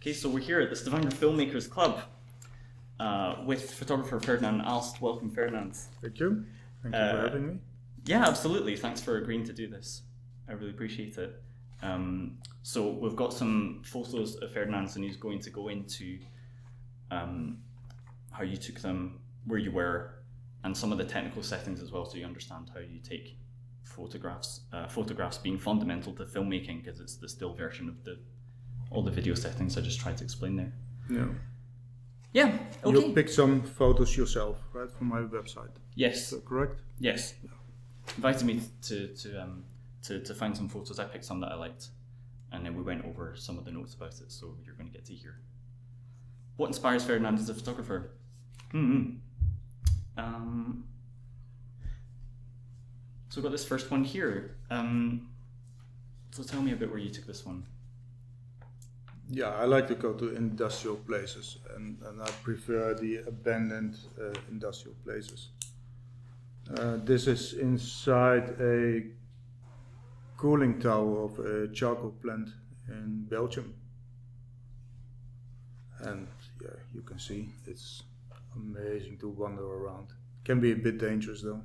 Okay, so we're here at the Stavanger Filmmakers Club with photographer Ferdinand Alst. Welcome, Ferdinand. Thank you. Thank you for having me. Yeah, absolutely. Thanks for agreeing to do this. I really appreciate it. So we've got some photos of Ferdinand's, and he's going to go into how you took them, where you were, and some of the technical settings as well, so you understand how you take photographs. Photographs being fundamental to filmmaking, because it's the still version of all the video settings I just tried to explain there. Yeah. Yeah. Okay. You picked some photos yourself, right, from my website. Yes. Is that correct? Yes. Yeah. Invited me to find some photos. I picked some that I liked, and then we went over some of the notes about it. So you're going to get to hear what inspires Ferdinand as a photographer. So we've got this first one here. So tell me a bit where you took this one. Yeah, I like to go to industrial places, and I prefer the abandoned industrial places. This is inside a cooling tower of a charcoal plant in Belgium. And yeah, you can see it's amazing to wander around. Can be a bit dangerous though.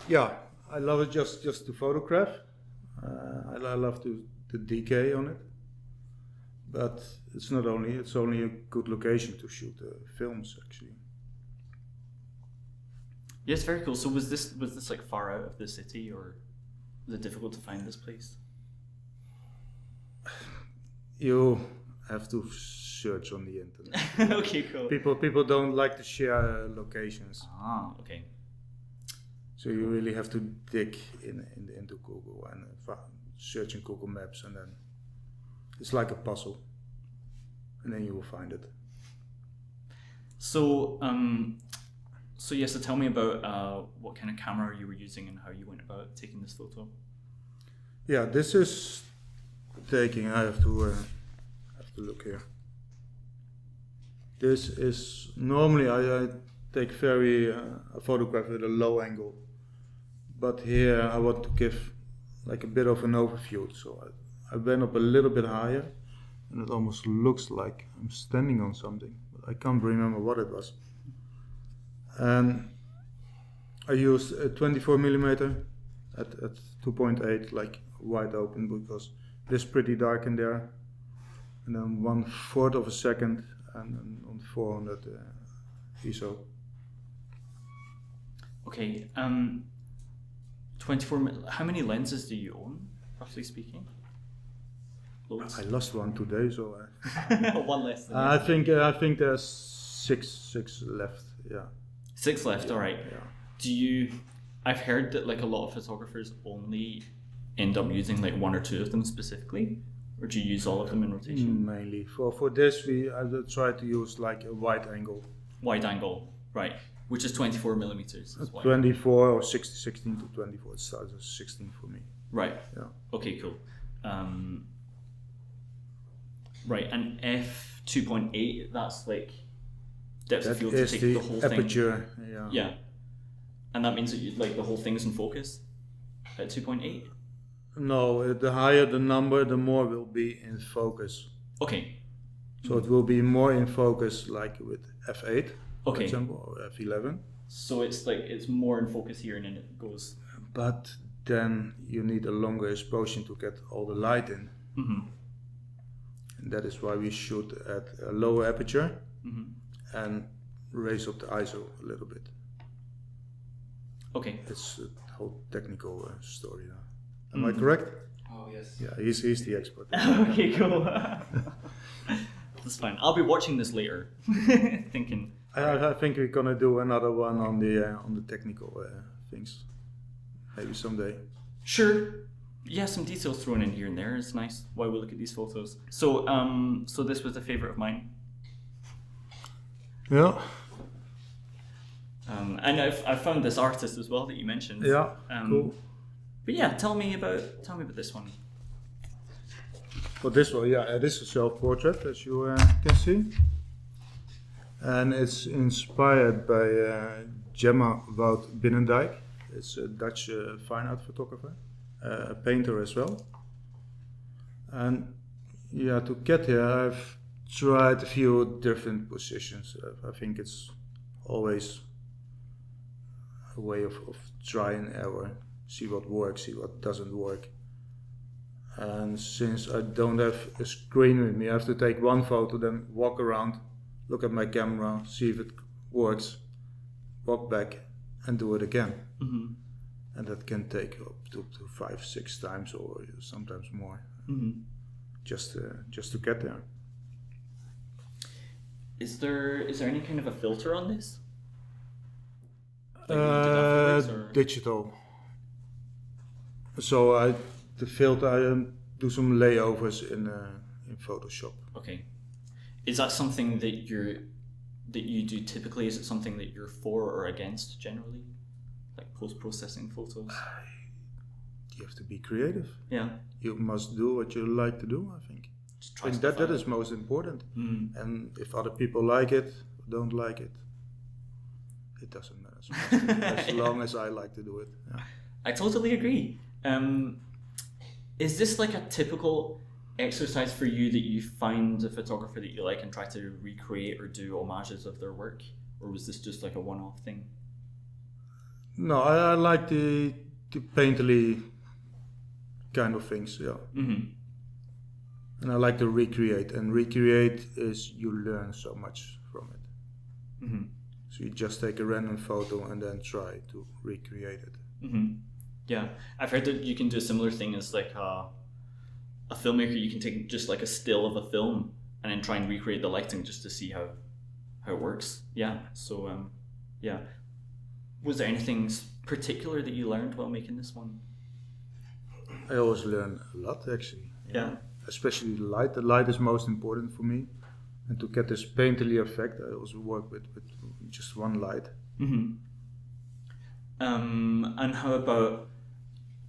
Yeah, I love it just to photograph. I love the decay on it, but it's only a good location to shoot films actually. Yes, very cool. So was this like far out of the city, or was it difficult to find this place? You have to search on the internet. Okay, cool. People don't like to share locations. Ah, okay. So you really have to dig into Google and search in Google Maps, and then it's like a puzzle, and then you will find it. So, so tell me about what kind of camera you were using and how you went about taking this photo. Yeah, this is taking. I have to look here. This is normally I take a photograph at a low angle. But here I want to give like a bit of an overview, so I went up a little bit higher, and it almost looks like I'm standing on something, but I can't remember what it was. And I used a 24mm at 2.8, like wide open, because it's pretty dark in there, and then 1/4 of a second, and then on 400 ISO. Okay. 24. How many lenses do you own, roughly speaking? Loads. I lost one today, so one less. I think there's six left. Yeah. 6 left. Yeah, all right. Yeah. I've heard that like a lot of photographers only end up using like 1 or 2 of them specifically, or do you use all of them in rotation? Mainly for this, I try to use like a wide angle. Wide angle, right? Which is 24mm. Is 24 or 16 to 24. It starts at 16 for me. Right. Yeah. Okay, cool. Right, and f2.8, that's like depth of field to take the whole aperture, thing. Yeah. Yeah. And that means that like the whole thing's in focus at 2.8? No, the higher the number, the more will be in focus. Okay. So it will be more in focus, like with f8, for okay. example, or f11. So it's more in focus here, and then it goes. But then you need a longer exposure to get all the light in. Mm-hmm. And that is why we shoot at a lower aperture and raise up the ISO a little bit. Okay. It's a whole technical story now. Am I correct? Oh, yes. Yeah, he's the expert. Okay, cool. That's fine. I'll be watching this later, thinking. I think we're gonna do another one on the technical things, maybe someday. Sure. Yeah, some details thrown in here and there. It's nice while we look at these photos. So, so this was a favorite of mine. Yeah. And I've found this artist as well that you mentioned. Yeah. Cool. But yeah, tell me about this one. Well, this one, yeah, it is a self-portrait, as you can see, and it's inspired by Gemma Wout Binnendijk. It's a Dutch fine art photographer, a painter as well. And yeah, to get here, I've tried a few different positions. I think it's always a way of try and error, see what works, see what doesn't work. And since I don't have a screen with me, I have to take one photo, then walk around, look at my camera, see if it works, walk back and do it again. Mm-hmm. And that can take up to 5-6 times or sometimes more. Mm-hmm. Just to get there. Is there any kind of a filter on this? Like you do that for or? Digital. So the filter, I do some layovers in Photoshop. Okay. Is that something that you do typically? Is it something that you're for or against generally? Like post-processing photos? You have to be creative. Yeah. You must do what you like to do, I think. And that is most important. Mm. And if other people like it, don't like it, it doesn't matter so much. As long as I like to do it. Yeah. I totally agree. Is this like a typical exercise for you that you find a photographer that you like and try to recreate or do homages of their work? Or was this just like a one-off thing? No, I like the painterly kind of things, yeah. Mm-hmm. And I like to recreate, and recreate is you learn so much from it. Mm-hmm. So you just take a random photo and then try to recreate it. Mm-hmm. Yeah, I've heard that you can do a similar thing as like a filmmaker. You can take just like a still of a film and then try and recreate the lighting just to see how it works. Yeah. So yeah. Was there anything particular that you learned while making this one? I always learn a lot, actually. Yeah. Especially the light. The light is most important for me. And to get this painterly effect, I also work with just one light. Mm-hmm. And how about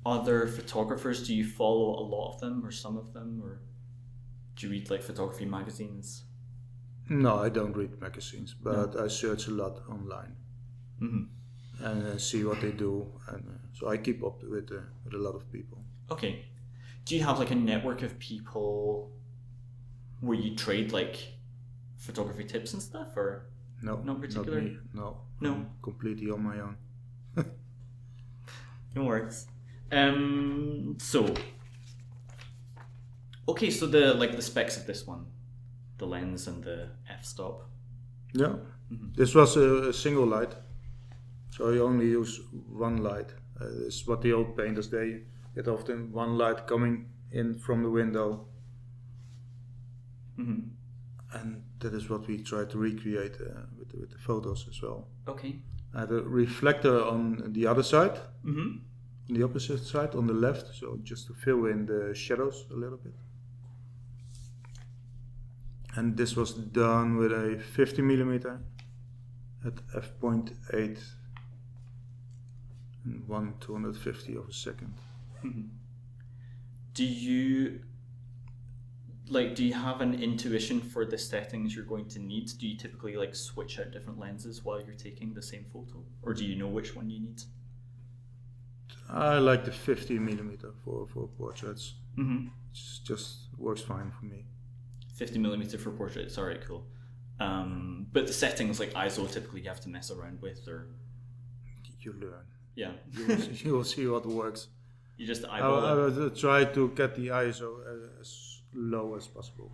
other photographers? Do you follow a lot of them or some of them? Or do you read like photography magazines? No, I don't read magazines, but I search a lot online. Mm-hmm. And see what they do. And so I keep up with a lot of people. Okay. Do you have like a network of people where you trade like photography tips and stuff, or no? Not particularly. Not me. No. I'm completely on my own. No worries. So the specs of this one, the lens and the f-stop. Yeah. Mm-hmm. This was a single light, so you only use one light. It's what the old painters they get often one light coming in from the window. Mm-hmm. And that is what we try to recreate with the photos as well. Okay. I had a reflector on the other side, mm-hmm. on the opposite side, on the left, so just to fill in the shadows a little bit. And this was done with a 50mm at f.8 and 1/250 of a second. Mm-hmm. Do you have an intuition for the settings you're going to need? Do you typically like switch out different lenses while you're taking the same photo, or do you know which one you need? I like the 50mm for portraits. Mm-hmm. It just works fine for me. 50mm for portraits, alright, cool. But the settings like ISO typically you have to mess around with, or you learn. Yeah. You will see what works. You just eyeball it. I will try to get the ISO as low as possible.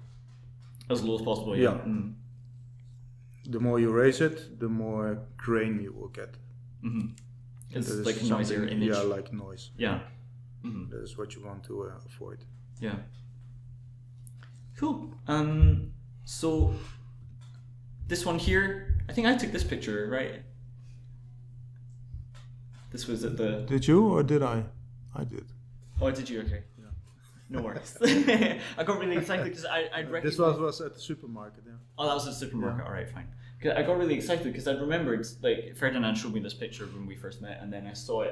As low as possible, yeah. Mm. The more you raise it, the more grain you will get. Mm-hmm. It's like a noisier image. Yeah, like noise. Yeah. Mm-hmm. That is what you want to avoid. Yeah. Cool. So this one here, I think I took this picture, right? This was at the... Did you or did I? I did. Oh, did you? Okay. Yeah. No worries. I got really excited because I'd recognized... This was at the supermarket, yeah. Oh, that was at the supermarket. Yeah. All right, fine. I got really excited because I remembered, like, Ferdinand showed me this picture when we first met, and then I saw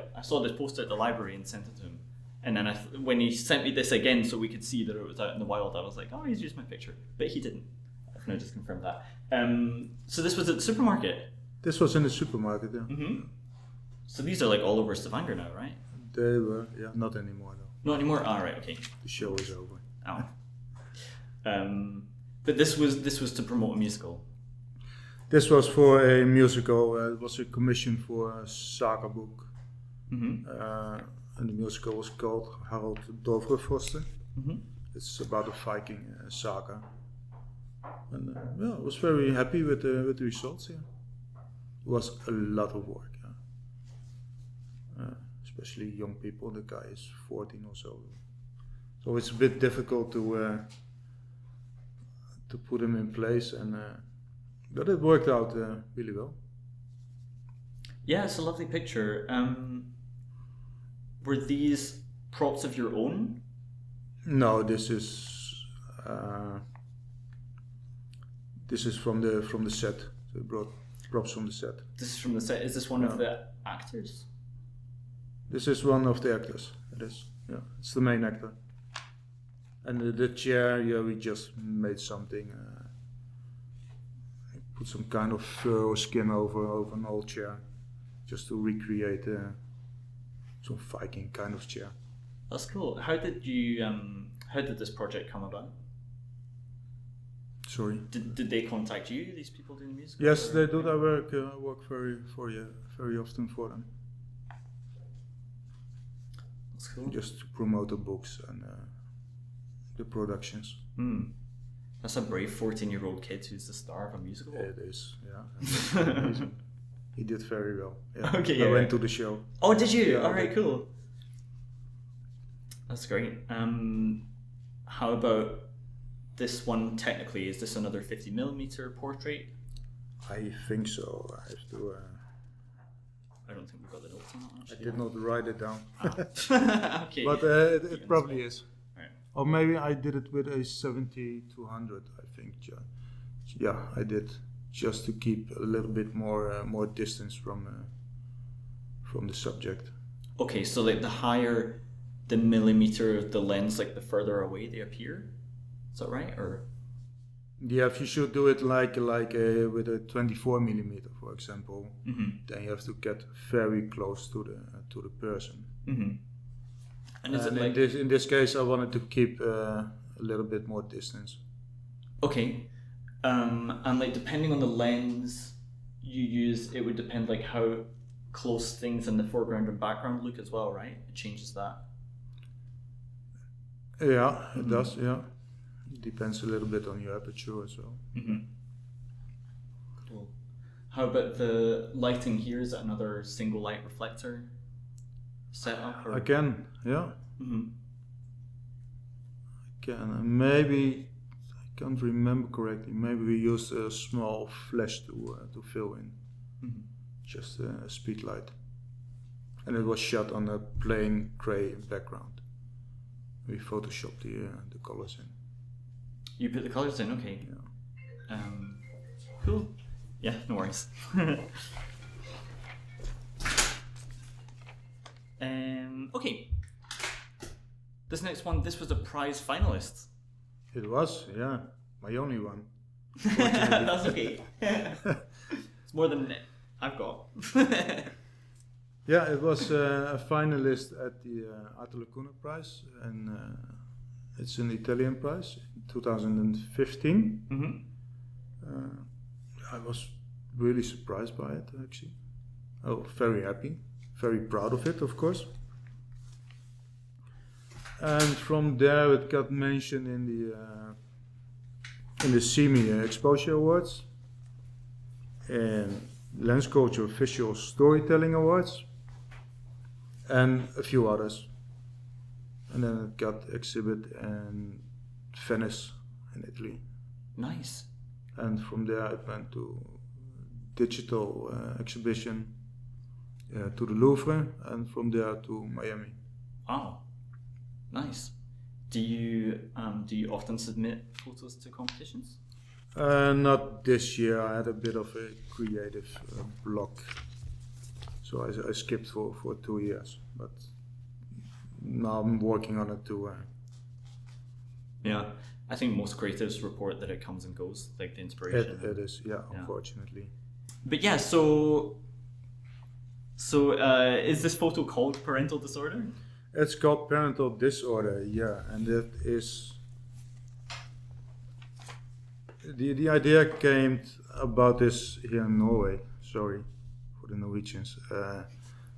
this poster at the library and sent it to him. And then when he sent me this again so we could see that it was out in the wild, I was like, oh, he's used my picture. But he didn't. I've now just confirmed that. So this was at the supermarket? This was in the supermarket, yeah. Mm-hmm. So these are like all over Stavanger now, right? They were, yeah, not anymore though. Not anymore? All right, okay. The show is over. Oh. But this was to promote a musical. This was for a musical. It was a commission for a saga book. And the musical was called Harold Dovrefoster. It's about a Viking saga. And I was very happy with the results. Yeah. It was a lot of work. Especially young people. The guy is 14 or so. So it's a bit difficult to put him in place, but it worked out really well. Yeah, it's a lovely picture. Were these props of your own? No, this is from the set. So I brought props from the set. This is from the set. Is this one of the actors? This is one of the actors. It is. Yeah, it's the main actor. And the chair, we just made something. Put some kind of fur or skin over an old chair, just to recreate some Viking kind of chair. That's cool. How did you? How did this project come about? Sorry. Did they contact you? These people doing music? Yes, they do. I work very often for them. That's cool. Just to promote the books and the productions. That's a brave 14-year-old kid who's the star of a musical. It is, yeah. Amazing. He did very well. Yeah. Okay, I went to the show. Oh, did you? Yeah, all right, cool. That's great. How about this one? Technically, is this another 50mm portrait? I think so. I have to. I don't think we've got the notes on that. Actually. I did not write it down. Okay. But it probably is. Right. Or maybe I did it with a 70-200. I think. Yeah, I did, just to keep a little bit more distance from the subject. Okay, so like the higher the millimeter of the lens, like the further away they appear. Is that right? Or yeah, if you should do it like with a 24mm, for example, then you have to get very close to the person. And is it like in this case, I wanted to keep a little bit more distance. Okay, and like depending on the lens you use, it would depend like how close things in the foreground and background look as well, right? It changes that. Yeah, it does. Yeah, it depends a little bit on your aperture as well. Cool. How about the lighting here? Is that another single light reflector setup? Or? Again, yeah. Again, maybe I can't remember correctly. Maybe we used a small flash to fill in, just a speed light, and it was shot on a plain gray background. We photoshopped the colors in. You put the colors in, okay. Yeah. Cool. Yeah, no worries. Okay. This next one, this was a prize finalist. It was, yeah, my only one. That's okay. It's more than I've got. Yeah, it was a finalist at the Untitled Prize, and it's an Italian prize in 2015. I was really surprised by it, actually. Oh, very happy, very proud of it, of course. And from there, it got mentioned in the CME Exposure Awards, and Lens Culture Visual Storytelling Awards, and a few others. And then it got exhibit in Venice in Italy. Nice. And from there it went to digital exhibition to the Louvre, and from there to Miami. Oh, nice. Do you often submit photos to competitions? Not this year. I had a bit of a creative block, so I skipped for 2 years. But now I'm working on it too. Yeah, I think most creatives report that it comes and goes, like the inspiration. It is, yeah, unfortunately. But yeah, so is this photo called parental disorder? It's called parental disorder, yeah, and it is The idea came about this here in Norway. Sorry for the Norwegians.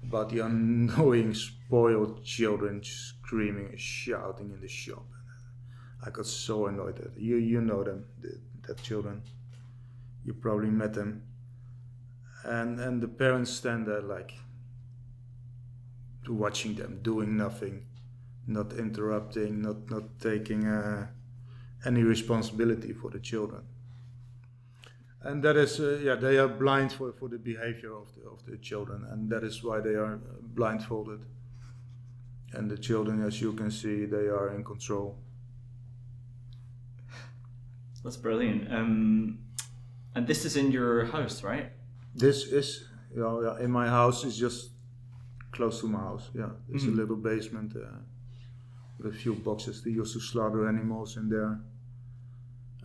About the annoying, spoiled children screaming and shouting in the shop. I got so annoyed at it. You know them, that children. You probably met them. And the parents stand there like watching them, doing nothing, not interrupting, not taking any responsibility for the children. And that is, they are blind for the behavior of the children, and that is why they are blindfolded. And the children, as you can see, they are in control. That's brilliant. And this is in your house, right? This is, in my house. It's just close to my house. Yeah, it's a little basement with a few boxes. They used to slaughter animals in there,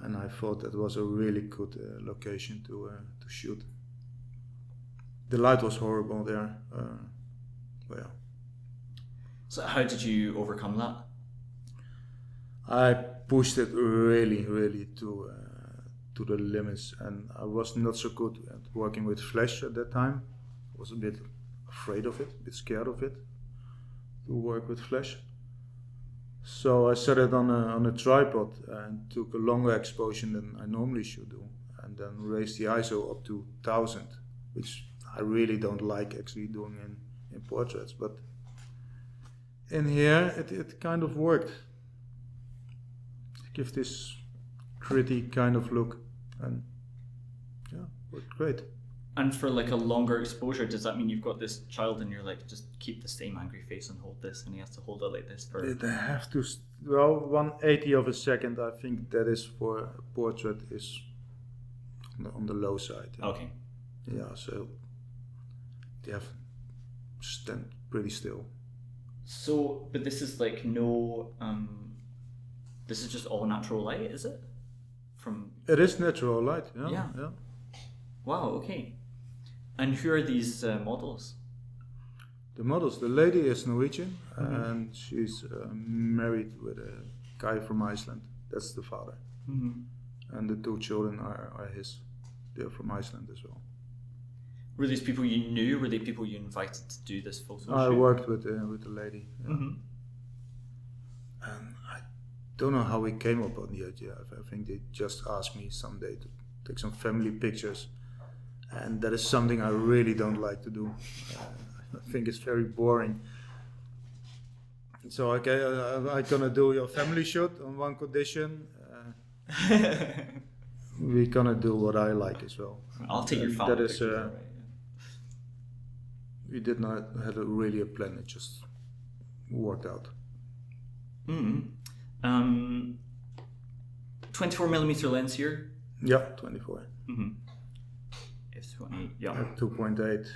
and I thought that was a really good location to shoot. The light was horrible there. But yeah. So how did you overcome that? I pushed it really to the limits, and I was not so good at working with flash at that time. I was a bit afraid of it, a bit scared of it, to work with flash. So I set it on a tripod and took a longer exposure than I normally should do, and then raised the ISO up to 1000, which I really don't like actually doing in portraits, but in here it kind of worked. Give this gritty kind of look, and yeah, worked great. And for like a longer exposure, does that mean you've got this child and you're like, just keep the same angry face and hold this, and he has to hold it like this for... They have to, 1/80 of a second, I think that is for a portrait is on the low side. Yeah. Okay. Yeah, so they have to stand pretty still. So, but this is like no, this is just all natural light, is it? It is natural light, yeah. Yeah. Wow, okay. And who are these models? The models, the lady is Norwegian, and she's married with a guy from Iceland. That's the father. And the two children are his. They're from Iceland as well. Were these people you knew? Were they people you invited to do this photo shoot? I worked with the lady. Yeah. And I don't know how we came up on the idea. I think they just asked me someday to take some family pictures. And that is something I really don't like to do. I think it's very boring. So okay, I'm gonna do your family shoot on one condition. We're gonna do what I like as well. I'll take your family that is, pictures. Right, we did not have really a plan. It just worked out. 24mm lens here. Yeah, 24. F20. Yeah. At 2.8.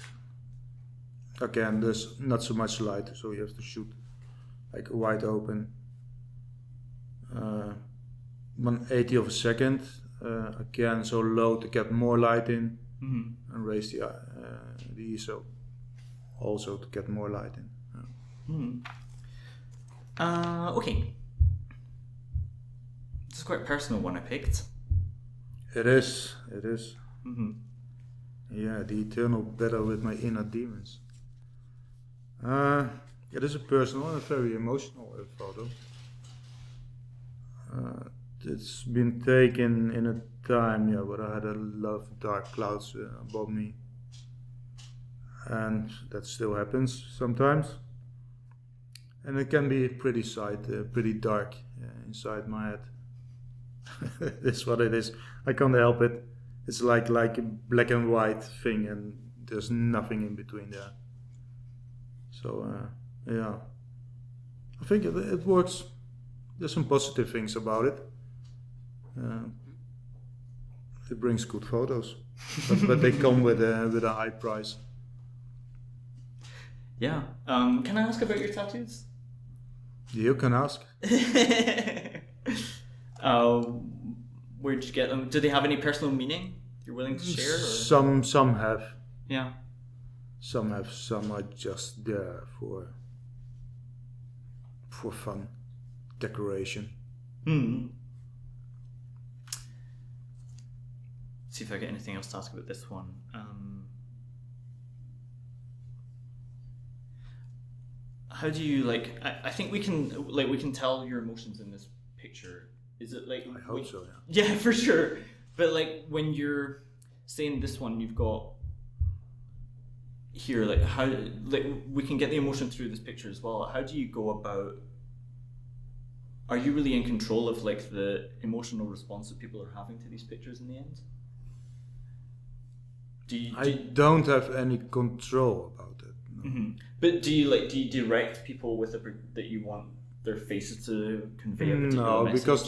Again, there's not so much light, so you have to shoot like wide open. 1/80 of a second. Again, so low to get more light in, and raise the ISO also to get more light in. Okay. This is quite a personal one I picked. It is. Yeah, the eternal battle with my inner demons. It is a personal and a very emotional photo. It's been taken in a time where I had a lot of dark clouds above me, and that still happens sometimes. And it can be pretty dark inside my head. That's what it is. I can't help it. It's like a black and white thing, and there's nothing in between there. So yeah, I think it works. There's some positive things about it. It brings good photos, but they come with a high price. Yeah. Can I ask about your tattoos? You can ask. Where'd you get them? Do they have any personal meaning you're willing to share? Or? Some have. Yeah. Some have. Some are just there for fun, decoration. see if I get anything else to ask about this one. How do you like? I think we can tell your emotions in this picture. Is it like? I hope so. Yeah. Yeah, for sure. But like when you're saying this one, you've got here like how like we can get the emotion through this picture as well. How do you go about? Are you really in control of like the emotional response that people are having to these pictures in the end? I don't have any control about it. No. Mm-hmm. But do you direct people with that you want their faces to convey a particular message? Because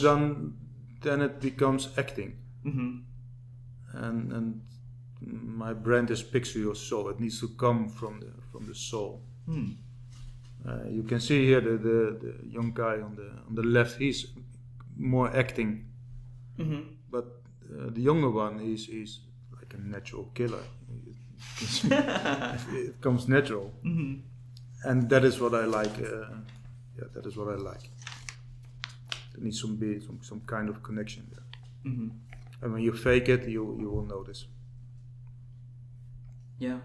then it becomes acting. Mm-hmm. And my brand is picture your soul. It needs to come from the soul. Mm. You can see here the young guy on the left. He's more acting, but the younger one he's like a natural killer. It comes natural, and that is what I like. That is what I like. There needs to be some kind of connection there. Mm-hmm. And when you fake it, you will notice. Yeah.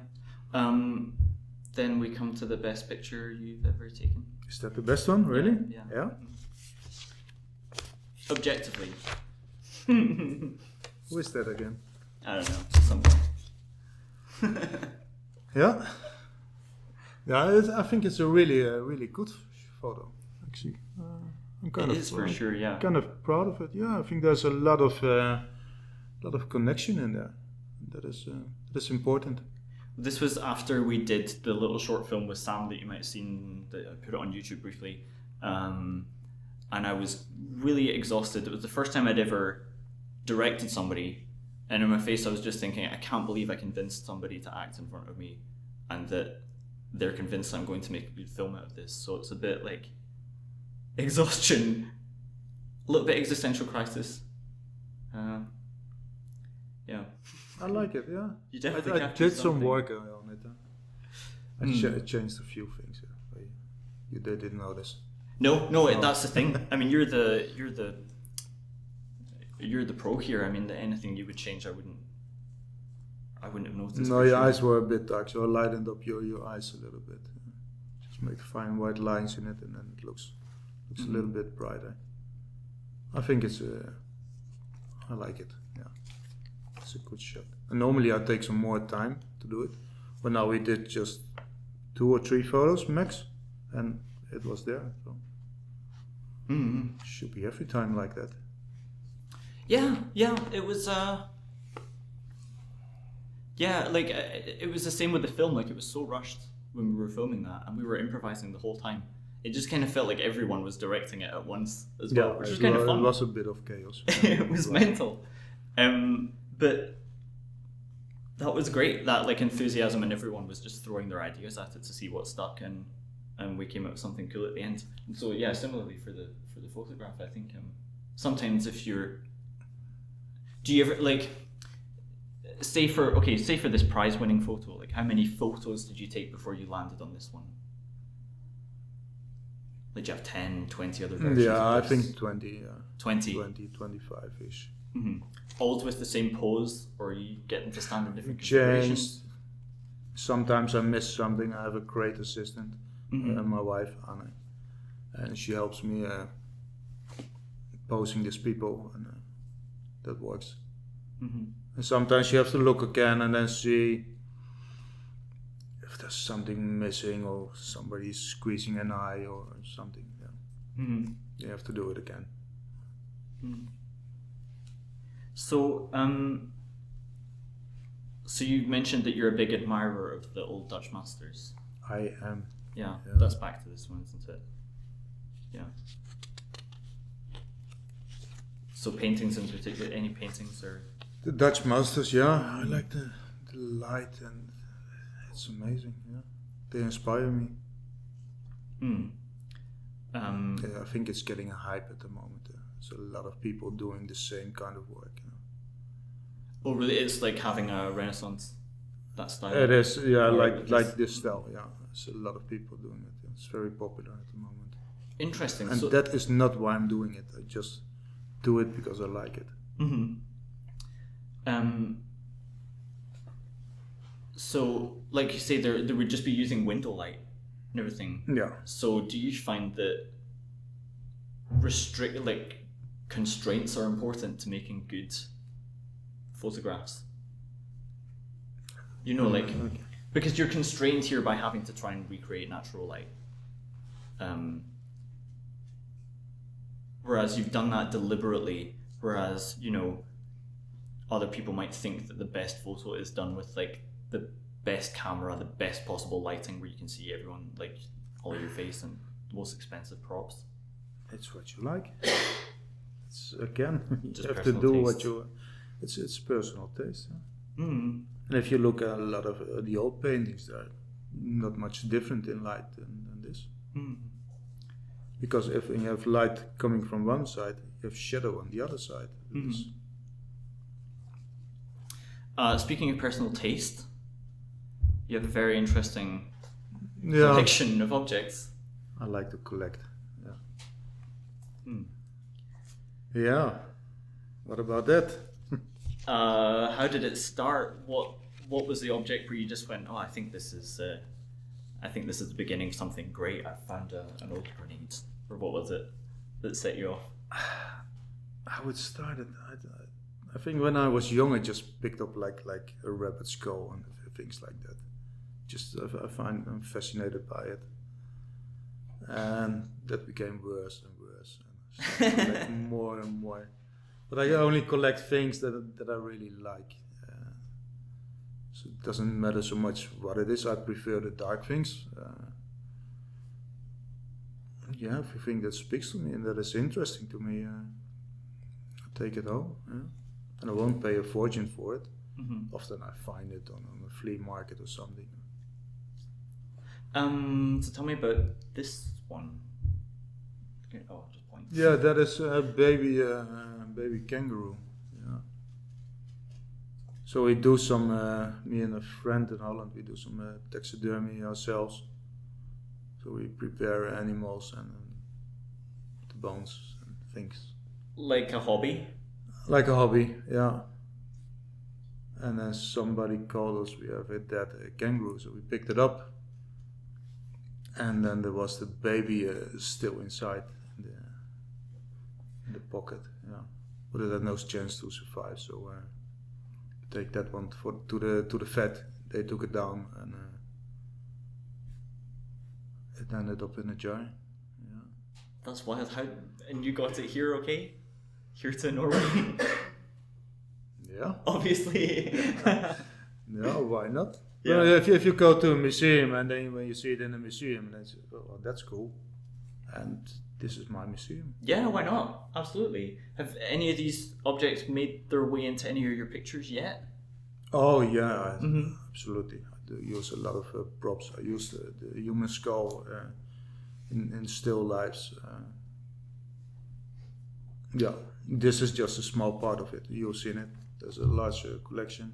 Then we come to the best picture you've ever taken. Is that the best one, really? Yeah. Objectively. Who is that again? I don't know. Someone. Yeah. I think it's a really good photo, actually. I'm kind it is for sure, yeah. Kind of proud of it. Yeah, I think there's a lot of connection in there. That is important. This was after we did the little short film with Sam that you might have seen. That I put it on YouTube briefly, and I was really exhausted. It was the first time I'd ever directed somebody, and in my face I was just thinking, I can't believe I convinced somebody to act in front of me, and that they're convinced I'm going to make a good film out of this. So it's a bit like exhaustion, a little bit existential crisis. Yeah. I like it, yeah. You definitely I did some work on it. I changed a few things. Yeah. You didn't notice. No, that's the thing. I mean, you're the pro here. I mean, anything you would change, I wouldn't have noticed. No, your eyes were a bit dark, so I lightened up your eyes a little bit. Just make fine white lines in it, and then it looks a little bit brighter. I think it's I like it. Yeah. It's a good shot. And normally I take some more time to do it, but now we did just 2 or 3 photos max, and it was there. So should be every time like that. Yeah, it was. Like it was the same with the film. Like it was so rushed when we were filming that, and we were improvising the whole time. It just kind of felt like everyone was directing it at once as well, which was kind of fun. It was a bit of chaos. It was mental. But that was great, that like enthusiasm, and everyone was just throwing their ideas at it to see what stuck, and we came up with something cool at the end. And so yeah, similarly for the photograph, I think sometimes do you ever like say for this prize winning photo, like how many photos did you take before you landed on this one? Like do you have 10, 20 other versions? Yeah, I think 20. 20, 25-ish. Mm-hmm. Always with the same pose, or you get them to stand in different configurations? Sometimes I miss something. I have a great assistant, my wife Anne, and she helps me posing these people, and that works. Mm-hmm. And sometimes you have to look again and then see if there's something missing or somebody's squeezing an eye or something. Yeah. Mm-hmm. You have to do it again. Mm-hmm. So, so you mentioned that you're a big admirer of the old Dutch masters. I am. Yeah, that's back to this one, isn't it? Yeah. So paintings in particular, any paintings or? The Dutch masters, yeah. I like the light, and it's amazing. Yeah, they inspire me. I think it's getting a hype at the moment. There's a lot of people doing the same kind of work. Oh, really? It's like having a renaissance, that style? It is, yeah, like this style, yeah. There's a lot of people doing it. It's very popular at the moment. Interesting. And that is not why I'm doing it. I just do it because I like it. Mm-hmm. So, like you say, they would just be using window light and everything. Yeah. So, do you find that constraints are important to making good photographs? You know, like, because you're constrained here by having to try and recreate natural light. Whereas you've done that deliberately, whereas, you know, other people might think that the best photo is done with like the best camera, the best possible lighting where you can see everyone, like all of your face, and the most expensive props. It's what you like. It's again, Just you have to personal do taste. what you. It's personal taste. Huh? Mm. And if you look at a lot of the old paintings, they're not much different in light than this. Mm. Because if you have light coming from one side, you have shadow on the other side. Mm-hmm. Speaking of personal taste, you have a very interesting collection of objects. I like to collect. Yeah. Hmm. Yeah. What about that? How did it start? What was the object where you just went, oh, I think this is the beginning of something great. I found an old grenade, or what was it that set you off? I would start it. I think when I was young, I just picked up like a rabbit skull and things like that. Just I'm fascinated by it, and that became worse and worse, and I started to collect more and more. But I only collect things that I really like. So it doesn't matter so much what it is. I prefer the dark things. Yeah, everything that speaks to me and that is interesting to me, I take it home. Yeah. And I won't pay a fortune for it. Mm-hmm. Often I find it on a flea market or something. So tell me about this one. Okay, oh, just point. Yeah, that is a baby kangaroo. Yeah. So we do some, me and a friend in Holland, we do some taxidermy ourselves. So we prepare animals and the bones and things. Like a hobby? Like a hobby, yeah. And then somebody called us, we have a dead kangaroo, so we picked it up. And then there was the baby still inside in the pocket, yeah. But it had no chance to survive, so we take that one to the vet. They took it down and it ended up in a jar. Yeah. That's wild. How? And you got it here, okay? Here to Norway? Yeah. Obviously. Yeah, why not? Yeah. Well, if you go to a museum and then when you see it in a museum, then it's, oh, that's cool. And this is my museum. Yeah, why not? Absolutely. Have any of these objects made their way into any of your pictures yet? Oh yeah, Mm-hmm. absolutely. I do use a lot of props. I use the human skull in still lifes. Yeah, this is just a small part of it. You've seen it. There's a large collection.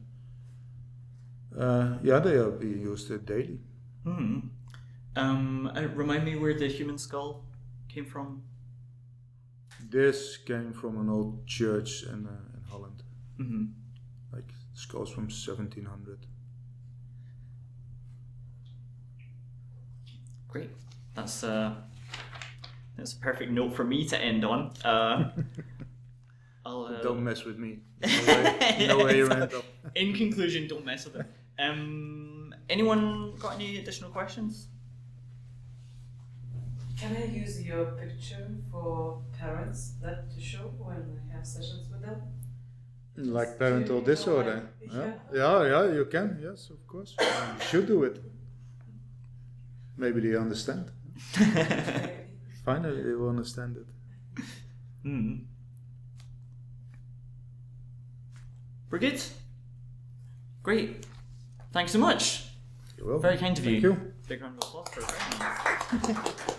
Yeah, they are being used daily. Mm-hmm. Remind me where the human skull came from? This came from an old church in Holland. Mm-hmm. Like skulls from 1700. Great. That's a perfect note for me to end on. I'll, Don't mess with me. No way you end up. In conclusion, don't mess with it. Anyone got any additional questions? Can I use your picture for parents to show when I have sessions with them? Like parental disorder. Yeah, you can. Yes, of course. You should do it. Maybe they understand. Finally, they will understand it. Mm. We're good. Great. Thanks so much. You're welcome. Very kind of you. Thank you. Big round of applause for Ferdinand.